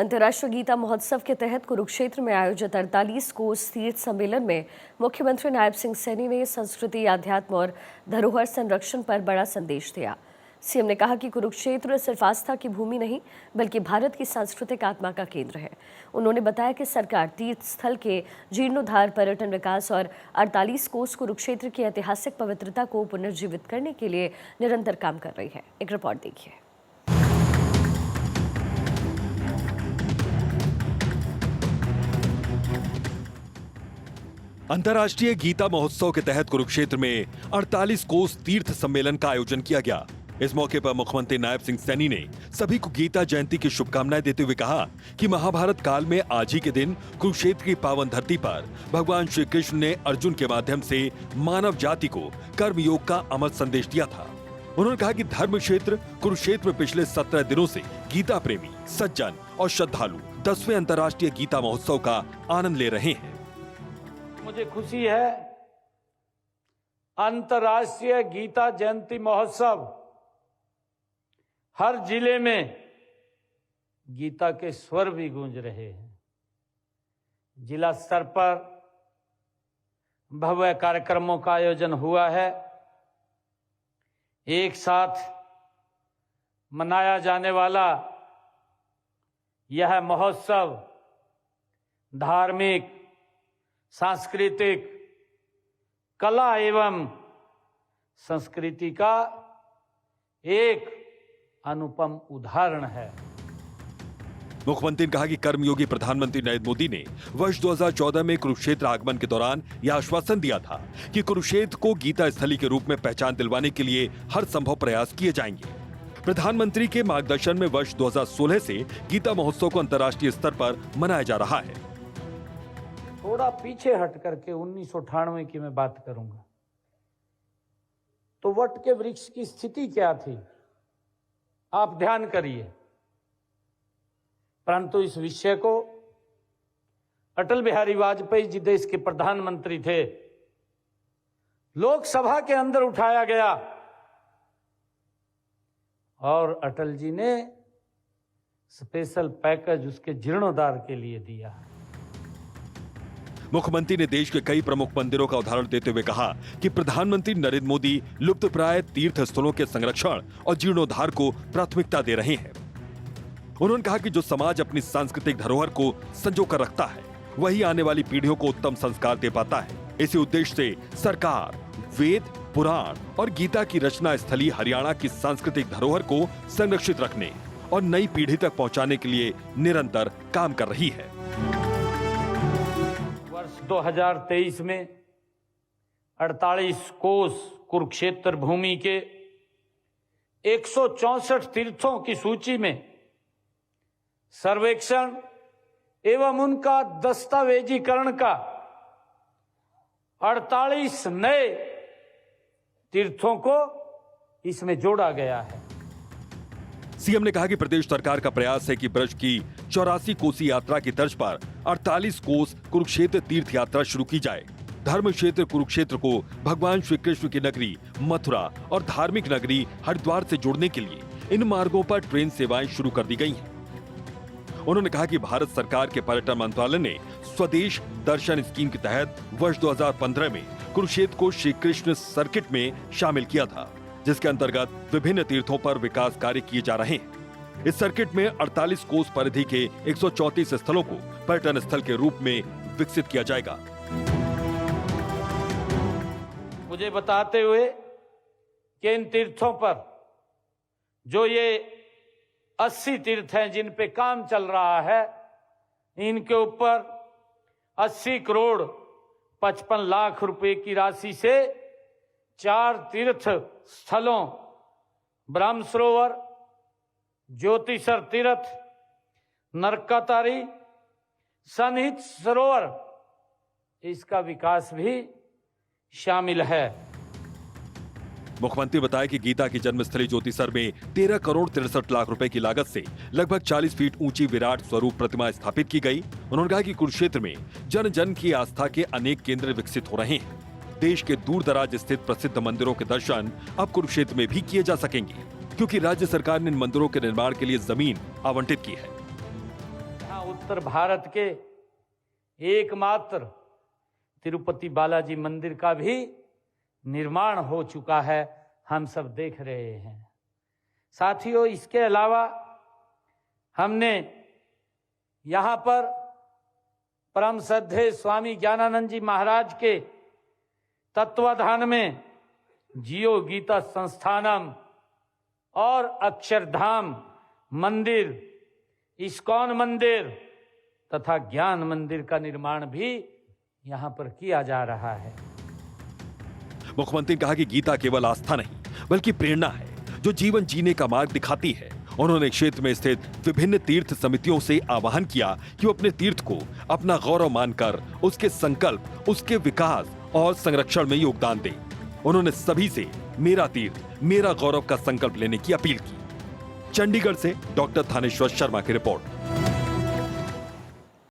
अंतर्राष्ट्रीय गीता महोत्सव के तहत कुरुक्षेत्र में आयोजित 48 कोस तीर्थ सम्मेलन में मुख्यमंत्री नायब सिंह सैनी ने संस्कृति, अध्यात्म और धरोहर संरक्षण पर बड़ा संदेश दिया। सीएम ने कहा कि कुरुक्षेत्र सिर्फ आस्था की भूमि नहीं बल्कि भारत की सांस्कृतिक आत्मा का केंद्र है। उन्होंने बताया कि सरकार तीर्थ स्थल के जीर्णोद्धार, पर्यटन विकास और 48 कोस कुरुक्षेत्र की ऐतिहासिक पवित्रता को पुनर्जीवित करने के लिए निरंतर काम कर रही है। एक रिपोर्ट देखिए। अंतर्राष्ट्रीय गीता महोत्सव के तहत कुरुक्षेत्र में 48 कोस तीर्थ सम्मेलन का आयोजन किया गया। इस मौके पर मुख्यमंत्री नायब सिंह सैनी ने सभी को गीता जयंती की शुभकामनाएं देते हुए कहा कि महाभारत काल में आज ही के दिन कुरुक्षेत्र की पावन धरती पर भगवान श्री कृष्ण ने अर्जुन के माध्यम से मानव जाति को कर्म योग का अमर संदेश दिया था। उन्होंने कहा कि धर्म क्षेत्र कुरुक्षेत्र में पिछले 17 दिनों से गीता प्रेमी, सज्जन और श्रद्धालु 10वें अंतर्राष्ट्रीय गीता महोत्सव का आनंद ले रहे हैं। मुझे खुशी है, अंतर्राष्ट्रीय गीता जयंती महोत्सव हर जिले में गीता के स्वर भी गूंज रहे हैं। जिला स्तर पर भव्य कार्यक्रमों का आयोजन हुआ है। एक साथ मनाया जाने वाला यह महोत्सव धार्मिक, सांस्कृतिक, कला एवं संस्कृति का एक अनुपम उदाहरण है। मुख्यमंत्री ने कहा कि कर्मयोगी प्रधानमंत्री नरेंद्र मोदी ने वर्ष 2014 में कुरुक्षेत्र आगमन के दौरान यह आश्वासन दिया था कि कुरुक्षेत्र को गीता स्थली के रूप में पहचान दिलवाने के लिए हर संभव प्रयास किए जाएंगे। प्रधानमंत्री के मार्गदर्शन में वर्ष 2016 से गीता महोत्सव को अंतर्राष्ट्रीय स्तर पर मनाया जा रहा है। थोड़ा पीछे हट करके 1998 की मैं बात करूंगा तो वट के वृक्ष की स्थिति क्या थी, आप ध्यान करिए। परंतु इस विषय को अटल बिहारी वाजपेयी जी देश के प्रधानमंत्री थे, लोकसभा के अंदर उठाया गया और अटल जी ने स्पेशल पैकेज उसके जीर्णोद्धार के लिए दिया। मुख्यमंत्री ने देश के कई प्रमुख मंदिरों का उदाहरण देते हुए कहा कि प्रधानमंत्री नरेंद्र मोदी लुप्तप्राय तीर्थ स्थलों के संरक्षण और जीर्णोद्धार को प्राथमिकता दे रहे हैं। उन्होंने कहा कि जो समाज अपनी सांस्कृतिक धरोहर को संजो कर रखता है वही आने वाली पीढ़ियों को उत्तम संस्कार दे पाता है। इसी उद्देश्य से सरकार वेद, पुराण और गीता की रचना स्थली हरियाणा की सांस्कृतिक धरोहर को संरक्षित रखने और नई पीढ़ी तक पहुंचाने के लिए निरंतर काम कर रही है। 2023 में 48 कोस कुरुक्षेत्र भूमि के 164 तीर्थों की सूची में सर्वेक्षण एवं उनका दस्तावेजीकरण का 48 नए तीर्थों को इसमें जोड़ा गया है। सीएम ने कहा कि प्रदेश सरकार का प्रयास है कि ब्रज की 84 कोसी यात्रा की तर्ज पर 48 कोस कुरुक्षेत्र तीर्थ यात्रा शुरू की जाए। धर्म क्षेत्र कुरुक्षेत्र को भगवान श्री कृष्ण की नगरी मथुरा और धार्मिक नगरी हरिद्वार से जोड़ने के लिए इन मार्गों पर ट्रेन सेवाएं शुरू कर दी गई हैं। उन्होंने कहा कि भारत सरकार के पर्यटन मंत्रालय ने स्वदेश दर्शन स्कीम के तहत वर्ष 2015 में कुरुक्षेत्र को श्री कृष्ण सर्किट में शामिल किया था, जिसके अंतर्गत विभिन्न तीर्थों पर विकास कार्य किए जा रहे हैं। इस सर्किट में 48 कोस परिधि के 134 स्थलों को पर्यटन स्थल के रूप में विकसित किया जाएगा। मुझे बताते हुए कि इन तीर्थों पर जो ये 80 तीर्थ हैं जिन पे काम चल रहा है, इनके ऊपर 80 करोड़ 55 लाख रुपए की राशि से 4 तीर्थ स्थलों ब्रह्म सरोवर, ज्योतिसर तीर्थ, नरकातारी, सन्निहित सरोवर, इसका विकास भी शामिल है। मुख्यमंत्री बताया कि गीता की जन्मस्थली ज्योतिसर में 13 करोड़ 63 लाख रुपए की लागत से लगभग 40 फीट ऊंची विराट स्वरूप प्रतिमा स्थापित की गई। उन्होंने कहा कि कुरुक्षेत्र में जन जन की आस्था के अनेक केंद्र विकसित हो रहे हैं। देश के दूर दराज स्थित प्रसिद्ध मंदिरों के दर्शन अब कुरुक्षेत्र में भी किए जा सकेंगे, क्योंकि राज्य सरकार ने इन मंदिरों के निर्माण के लिए जमीन आवंटित की है। उत्तर भारत के एकमात्र तिरुपति बालाजी मंदिर का भी निर्माण हो चुका है, हम सब देख रहे हैं। साथियों, इसके अलावा हमने यहाँ पर परम श्रद्धेय स्वामी ज्ञानानंद जी महाराज के तत्वाधान में जियो गीता संस्थानम और अक्षरधाम मंदिर, इस्कॉन मंदिर तथा ज्ञान मंदिर का निर्माण भी यहाँ पर किया जा रहा है। मुख्यमंत्री ने कहा कि गीता केवल आस्था नहीं बल्कि प्रेरणा है जो जीवन जीने का मार्ग दिखाती है। उन्होंने क्षेत्र में स्थित विभिन्न तीर्थ समितियों से आह्वान किया कि वो अपने तीर्थ को अपना गौरव मानकर उसके संकल्प, उसके विकास और संरक्षण में योगदान दें। उन्होंने सभी से मेरा तीर्थ मेरा गौरव का संकल्प लेने की अपील की। चंडीगढ़ से डॉक्टर थानेश्वर शर्मा की रिपोर्ट।